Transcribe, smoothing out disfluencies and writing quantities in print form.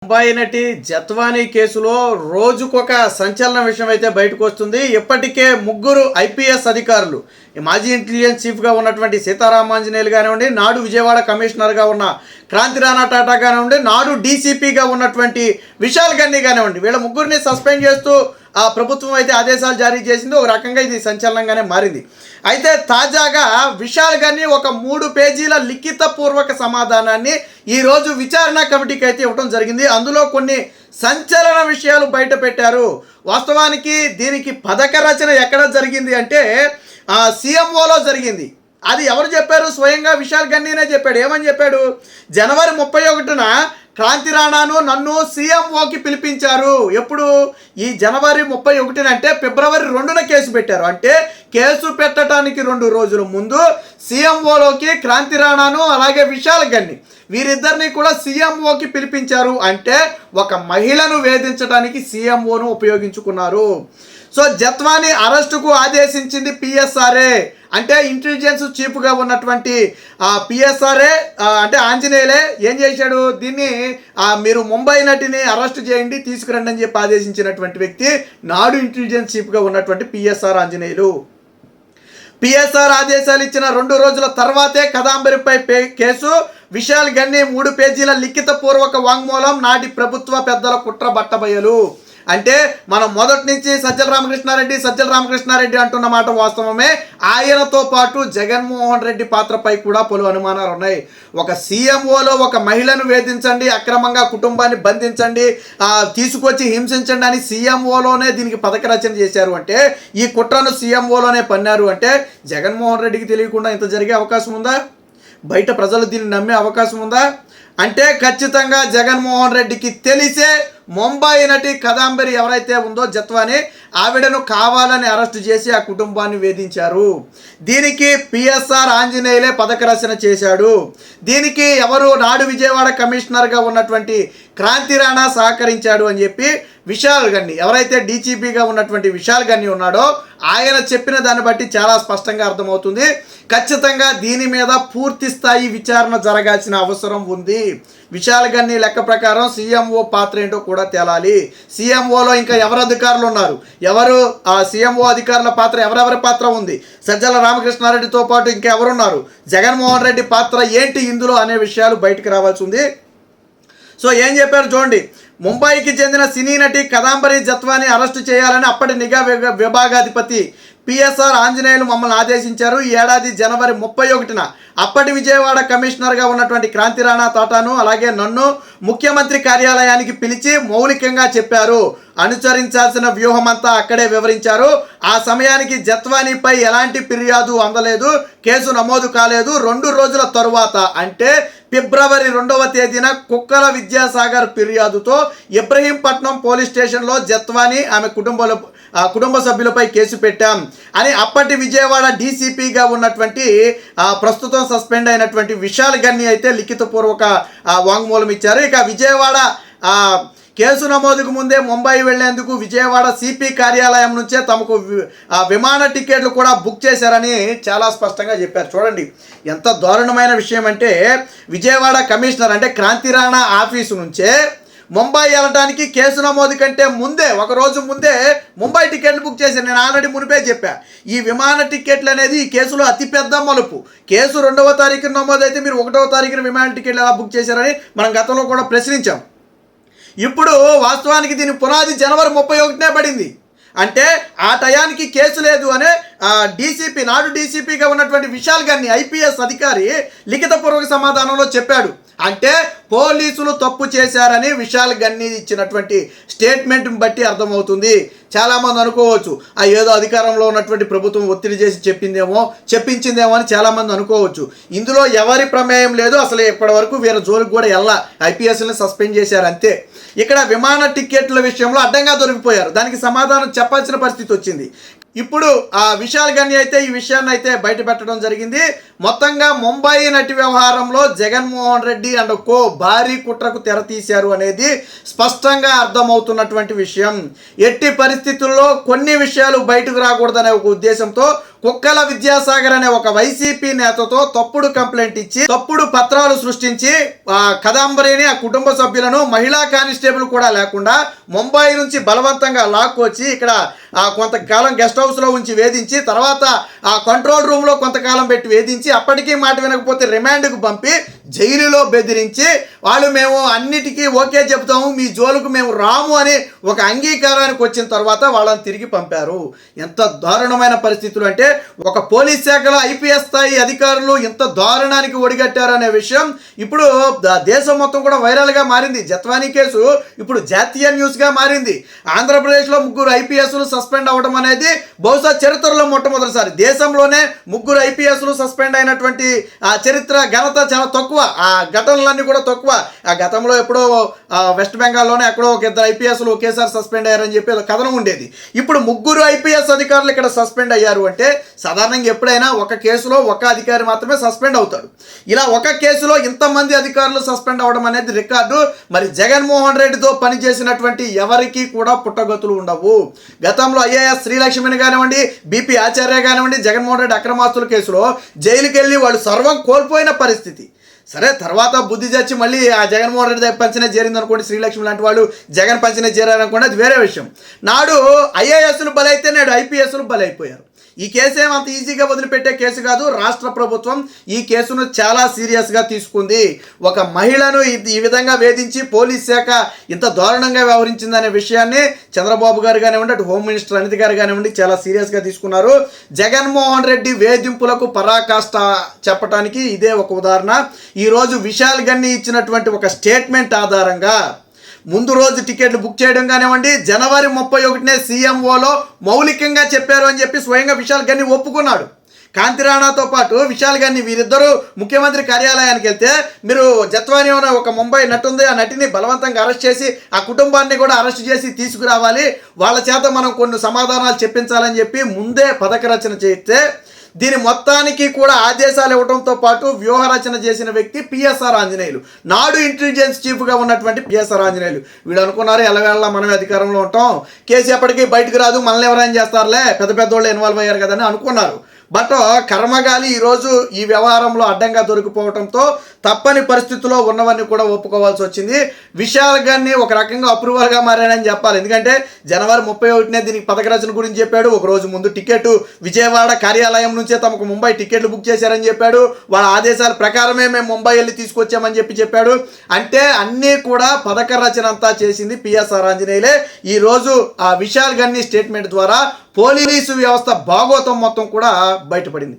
ముంబై నటి జత్వానీ కేసులో రోజుకొక సంచలన విషయం అయితే బయటకు వస్తుంది. ఇప్పటికే ముగ్గురు ఐపీఎస్ అధికారులు, మాజీ ఇంటెలిజెన్స్ చీఫ్గా ఉన్నటువంటి సీతారామాంజనేయులు కానివ్వండి, నాడు విజయవాడ కమిషనర్గా ఉన్న క్రాంతి రాణా టాటా కానివ్వండి, నాడు డీసీపీగా ఉన్నటువంటి విశాల్ గన్ని కానివ్వండి, వీళ్ళ ముగ్గురిని సస్పెండ్ చేస్తూ ఆ ప్రభుత్వం అయితే ఆదేశాలు జారీ చేసింది. ఒక రకంగా ఇది సంచలనంగానే మారింది. అయితే తాజాగా విశాల్ గన్ని ఒక 3 పేజీల లిఖితపూర్వక సమాధానాన్ని ఈరోజు విచారణ కమిటీకి అయితే ఇవ్వడం జరిగింది. అందులో కొన్ని సంచలన విషయాలు బయట పెట్టారు. వాస్తవానికి దీనికి పథక రచన ఎక్కడ జరిగింది అంటే సీఎంఓలో జరిగింది. అది ఎవరు చెప్పారు? స్వయంగా విశాల్ గన్నీనే చెప్పాడు. ఏమని చెప్పాడు? జనవరి 31న క్రాంతి రాణాను నన్ను సీఎంఓకి పిలిపించారు. ఎప్పుడు? ఈ జనవరి 31 అంటే ఫిబ్రవరి 2న కేసు పెట్టారు. అంటే కేసు పెట్టడానికి 2 రోజుల ముందు సీఎంఓలోకి క్రాంతి రాణాను అలాగే విశాల్ గన్ని వీరిద్దరిని కూడా సీఎంఓకి పిలిపించారు. అంటే ఒక మహిళను వేధించడానికి సీఎంఓను ఉపయోగించుకున్నారు. సో జత్వానీ అరెస్టుకు ఆదేశించింది పిఎస్ఆర్ఏ. అంటే ఇంటెలిజెన్స్ చీఫ్గా ఉన్నటువంటి పిఎస్ఆర్ఏ అంటే ఆంజనేయులే ఏం చేశాడు? దీన్ని మీరు ముంబై నటిని అరెస్ట్ చేయండి, తీసుకురండి అని చెప్పి ఆదేశించినటువంటి వ్యక్తి నాడు ఇంటెలిజెన్స్ చీఫ్గా ఉన్నటువంటి పిఎస్ఆర్ ఆంజనేయులు. పిఎస్ఆర్ ఆదేశాలు ఇచ్చిన 2 రోజుల తర్వాతే కదాంబరిపై కేసు. విశాల్ గన్ని 3 పేజీల లిఖితపూర్వక వాంగ్మూలం, నాటి ప్రభుత్వ పెద్దల కుట్ర బట్టబయలు. అంటే మనం మొదటి నుంచి సజ్జల రామకృష్ణారెడ్డి అంటున్న మాట వాస్తవమే. ఆయనతో పాటు జగన్మోహన్ రెడ్డి పాత్రపై కూడా పలు అనుమానాలు ఉన్నాయి. ఒక సీఎంఓలో ఒక మహిళను వేధించండి, అక్రమంగా కుటుంబాన్ని బంధించండి, తీసుకొచ్చి హింసించండి అని సీఎంఓలోనే దీనికి పథక రచన చేశారు. అంటే ఈ కుట్రను సీఎంఓలోనే పన్నారు. అంటే జగన్మోహన్ రెడ్డికి తెలియకుండా ఇంత జరిగే అవకాశం ఉందా? బయట ప్రజలు దీన్ని నమ్మే అవకాశం ఉందా? అంటే ఖచ్చితంగా జగన్మోహన్ రెడ్డికి తెలిసే ముంబై నటి కదాంబరి ఎవరైతే ఉందో జత్వానీ, ఆవిడను కావాలని అరెస్టు చేసి ఆ కుటుంబాన్ని వేధించారు. దీనికి పిఎస్ఆర్ ఆంజనేయులే పథక రచన చేశాడు. దీనికి ఎవరు? నాడు విజయవాడ కమిషనర్గా ఉన్నటువంటి క్రాంతి రాణా సహకరించాడు అని చెప్పి విశాల్ గన్ని, ఎవరైతే డీజీపీగా ఉన్నటువంటి విశాల్ గన్ని ఉన్నాడో ఆయన చెప్పిన దాన్ని బట్టి చాలా స్పష్టంగా అర్థమవుతుంది. ఖచ్చితంగా దీని మీద పూర్తి స్థాయి విచారణ జరగాల్సిన అవసరం ఉంది. విశాల్ గన్ని లెక్క ప్రకారం సీఎంఓ పాత్ర ఏంటో కూడా తేలాలి. సీఎంఓలో ఇంకా ఎవరు అధికారులు ఉన్నారు? ఎవరు ఆ సీఎంఓ అధికారుల పాత్ర, ఎవరెవరి పాత్ర ఉంది? సజ్జల రామకృష్ణారెడ్డితో పాటు ఇంకెవరున్నారు? జగన్మోహన్ రెడ్డి పాత్ర ఏంటి ఇందులో అనే విషయాలు బయటకు రావాల్సి ఉంది. సో ఏం చెప్పారు చూడండి. ముంబైకి చెందిన సినీ నటి కదాంబరి జత్వానీ అరెస్టు చేయాలని అప్పటి నిఘా విభాగాధిపతి పిఎస్ఆర్ ఆంజనేయులు మమ్మల్ని ఆదేశించారు. ఈ ఏడాది జనవరి 31న అప్పటి విజయవాడ కమిషనర్గా ఉన్నటువంటి క్రాంతి రాణా టాటాను అలాగే నన్ను ముఖ్యమంత్రి కార్యాలయానికి పిలిచి మౌలికంగా చెప్పారు. అనుసరించాల్సిన వ్యూహం అంతా అక్కడే వివరించారు. ఆ సమయానికి జత్వానీపై ఎలాంటి ఫిర్యాదు అందలేదు, కేసు నమోదు కాలేదు. 2 రోజుల తరువాత అంటే ఫిబ్రవరి 2వ తేదీన కుక్కల విద్యాసాగర్ ఫిర్యాదుతో ఇబ్రహీంపట్నం పోలీస్ స్టేషన్లో జత్వానీ ఆమె కుటుంబ సభ్యులపై కేసు పెట్టాం అని అప్పటి విజయవాడ డీసీపీగా ఉన్నటువంటి ప్రస్తుతం సస్పెండ్ అయినటువంటి విశాల్ గన్ని అయితే లిఖితపూర్వక వాంగ్మూలం ఇచ్చారు. ఇక విజయవాడ కేసు నమోదుకు ముందే ముంబై వెళ్లేందుకు విజయవాడ సిపి కార్యాలయం నుంచే తమకు విమాన టికెట్లు కూడా బుక్ చేశారని చాలా స్పష్టంగా చెప్పారు. చూడండి ఎంత దారుణమైన విషయం అంటే, విజయవాడ కమిషనర్ అంటే క్రాంతి రాణా ఆఫీసు నుంచే ముంబై వెళ్ళడానికి కేసు నమోదు కంటే ముందే 1 రోజు ముందే ముంబై టికెట్లు బుక్ చేశారు. నేను ఆల్రెడీ మునిపే చెప్పా, ఈ విమాన టికెట్లు అనేది ఈ కేసులో అతిపెద్ద మలుపు. కేసు 2వ తారీఖున నమోదైతే మీరు 1వ తారీఖున విమాన టికెట్లు ఎలా బుక్ చేశారని మనం గతంలో కూడా ప్రశ్నించాం. ఇప్పుడు వాస్తవానికి దీని పునాది జనవరి 31నే పడింది. అంటే ఆ టయానికి కేసు లేదు అనే డీసీపీ, నాడు డీసీపీగా ఉన్నటువంటి విశాల్ గన్ని ఐపీఎస్ అధికారి లిఖితపూర్వక సమాధానంలో చెప్పాడు. అంటే పోలీసులు తప్పు చేశారని విశాల్ గన్ని ఇచ్చినటువంటి స్టేట్మెంట్ని బట్టి అర్థమవుతుంది. చాలామంది అనుకోవచ్చు ఏదో అధికారంలో ఉన్నటువంటి ప్రభుత్వం ఒత్తిడి చేసి చెప్పించిందేమో అని చాలామంది అనుకోవచ్చు. ఇందులో ఎవరి ప్రమేయం లేదు. అసలు ఇప్పటి వరకు వీరి జోలికి కూడా ఐపీఎస్ని సస్పెండ్ చేశారు అంతే. ఇక్కడ విమాన టికెట్ల విషయంలో అడ్డంగా దొరికిపోయారు. దానికి సమాధానం చెప్పాల్సిన పరిస్థితి వచ్చింది. ఇప్పుడు విశాల్ గన్ని అయితే ఈ విషయాన్ని అయితే బయట పెట్టడం జరిగింది. మొత్తంగా ముంబై నటి వ్యవహారంలో జగన్మోహన్ రెడ్డి అండ్ కో భారీ కుట్రకు తెరతీశారు అనేది స్పష్టంగా అర్థమవుతున్నటువంటి విషయం. ఎట్టి పరిస్థితుల్లో కొన్ని విషయాలు బయటకు రాకూడదనే ఒక ఉద్దేశంతో కుక్కల విద్యాసాగర్ అనే ఒక వైసీపీ నేతతో తప్పుడు కంప్లైంట్ ఇచ్చి తప్పుడు పత్రాలు సృష్టించి కదంబరిని ఆ కుటుంబ సభ్యులను మహిళా కానిస్టేబుల్ కూడా లేకుండా ముంబై నుంచి బలవంతంగా లాక్కొచ్చి ఇక్కడ కొంతకాలం గెస్ట్ హౌస్లో ఉంచి వేధించి తర్వాత ఆ కంట్రోల్ రూమ్లో కొంతకాలం పెట్టి వేధించి అప్పటికీ మాట వినకపోతే రిమాండ్కు పంపి జైలులో బెదిరించి వాళ్ళు మేము అన్నిటికీ ఓకే చెప్తాము మీ జోలుకు మేము రాము అని ఒక అంగీకారానికి వచ్చిన తర్వాత వాళ్ళని తిరిగి పంపారు. ఎంత దారుణమైన పరిస్థితులు అంటే ఒక పోలీస్ శాఖలో ఐపీఎస్ స్థాయి అధికారులు ఎంత దారుణానికి ఒడిగట్టారు అనే విషయం ఇప్పుడు దేశం మొత్తం కూడా వైరల్గా మారింది. జత్వానీ కేసు ఇప్పుడు జాతీయ న్యూస్గా మారింది. ఆంధ్రప్రదేశ్లో 3 ఐపీఎస్లు సస్పెండ్ అవ్వడం అనేది బహుశా చరిత్రలో మొట్టమొదటిసారి. దేశంలోనే 3 ఐపీఎస్లు సస్పెండ్ అయినటువంటి ఆ చరిత్ర ఘనత చాలా తక్కువ. ఆ ఘటనలన్నీ కూడా తక్కువ. ఆ గతంలో ఎప్పుడో వెస్ట్ బెంగాల్లోనే ఎక్కడో ఒక 2 ఐపీఎస్లు ఒకేసారి సస్పెండ్ అయ్యారని చెప్పి కథనం ఉండేది. ఇప్పుడు 3 ఐపీఎస్ అధికారులు ఇక్కడ సస్పెండ్ అయ్యారు అంటే సాధారణంగా ఎప్పుడైనా ఒక కేసులో ఒక అధికారి మాత్రమే సస్పెండ్ అవుతాడు. ఇలా ఒక కేసులో ఇంతమంది అధికారులు సస్పెండ్ అవ్వడం అనేది రికార్డు. మరి జగన్మోహన్ రెడ్డితో పనిచేసినటువంటి ఎవరికి కూడా పుట్టగతులు ఉండవు. గతంలో ఐఏఎస్ శ్రీలక్ష్మిని కానివ్వండి, బీపీ ఆచార్య కానివ్వండి, జగన్మోహన్ రెడ్డి అక్రమాస్తుల కేసులో జైలుకి వెళ్ళి వాళ్ళు సర్వం కోల్పోయిన పరిస్థితి. సరే తర్వాత బుద్ధి చచ్చి మళ్ళీ ఆ జగన్మోహన్ రెడ్డి పంచనే చేరింది అనుకోండి, శ్రీలక్ష్మి లాంటి వాళ్ళు జగన్ పంచనే చేరారనుకోండి, అది వేరే విషయం. నాడు ఐఏఎస్లు బలైతే నేడు ఐపీఎస్లు బలైపోయారు. ఈ కేసు ఏమంత ఈజీగా వదిలిపెట్టే కేసు కాదు. రాష్ట్ర ప్రభుత్వం ఈ కేసును చాలా సీరియస్గా తీసుకుంది. ఒక మహిళను ఈ విధంగా వేధించి పోలీస్ శాఖ ఇంత దారుణంగా వ్యవహరించిందనే విషయాన్ని చంద్రబాబు గారు కానివ్వండి, అటు హోమ్ మినిస్టర్ అనిత గారు కానివ్వండి చాలా సీరియస్గా తీసుకున్నారు. జగన్మోహన్ రెడ్డి వేధింపులకు పరాకాష్ట చెప్పడానికి ఇదే ఒక ఉదాహరణ. ఈరోజు విశాల్ గన్ని ఇచ్చినటువంటి ఒక స్టేట్మెంట్ ఆధారంగా ముందు రోజు టికెట్లు బుక్ చేయడం కానివ్వండి, జనవరి 31నే సీఎంఓలో మౌలికంగా చెప్పారు అని చెప్పి స్వయంగా విశాల్ గన్ని ఒప్పుకున్నాడు. కాంతి రాణాతో పాటు విశాల్ గన్ని వీరిద్దరూ ముఖ్యమంత్రి కార్యాలయానికి వెళ్తే మీరు జత్వానీ అనే ఒక ముంబై నటి ఉంది, ఆ నటిని బలవంతంగా అరెస్ట్ చేసి ఆ కుటుంబాన్ని కూడా అరెస్ట్ చేసి తీసుకురావాలి, వాళ్ళ చేత మనం కొన్ని సమాధానాలు చెప్పించాలని చెప్పి ముందే పథక రచన చేస్తే దీని మొత్తానికి కూడా ఆదేశాలు ఇవ్వడంతో పాటు వ్యూహ రచన చేసిన వ్యక్తి పిఎస్ఆర్ ఆంజనేయులు, నాడు ఇంటెలిజెన్స్ చీఫ్గా ఉన్నటువంటి పిఎస్ఆర్ ఆంజనేయులు. వీళ్ళు అనుకున్నారు ఎల్లవేళ మనమే అధికారంలో ఉంటాం, కేసు ఎప్పటికీ బయటకు రాదు, మనల్ని ఎవరైనా చేస్తారులే, పెద్ద పెద్దోళ్ళు ఇన్వాల్వ్ అయ్యారు కదని అనుకున్నారు. బట్ కర్మగాలి ఈరోజు ఈ వ్యవహారంలో అడ్డంగా దొరికిపోవడంతో తప్పని పరిస్థితుల్లో ఉన్నవన్నీ కూడా ఒప్పుకోవాల్సి వచ్చింది. విశాల్ గన్ని ఒక రకంగా అప్రూవల్గా మారాడని చెప్పాలి. ఎందుకంటే జనవరి 31నే దీనికి పథక రచన గురించి చెప్పాడు. ఒక రోజు ముందు టికెట్ విజయవాడ కార్యాలయం నుంచే తమకు ముంబై టికెట్లు బుక్ చేశారని చెప్పాడు. వాళ్ళ ఆదేశాల ప్రకారమే మేము ముంబై వెళ్ళి తీసుకొచ్చామని చెప్పాడు. అంటే అన్నీ కూడా పథక రచన అంతా చేసింది పిఎస్ఆర్ ఆంజనేయులే. ఈరోజు ఆ విశాల్ గన్ని స్టేట్మెంట్ ద్వారా పోలీసు వ్యవస్థ భాగోతం మొత్తం కూడా బయటపడింది.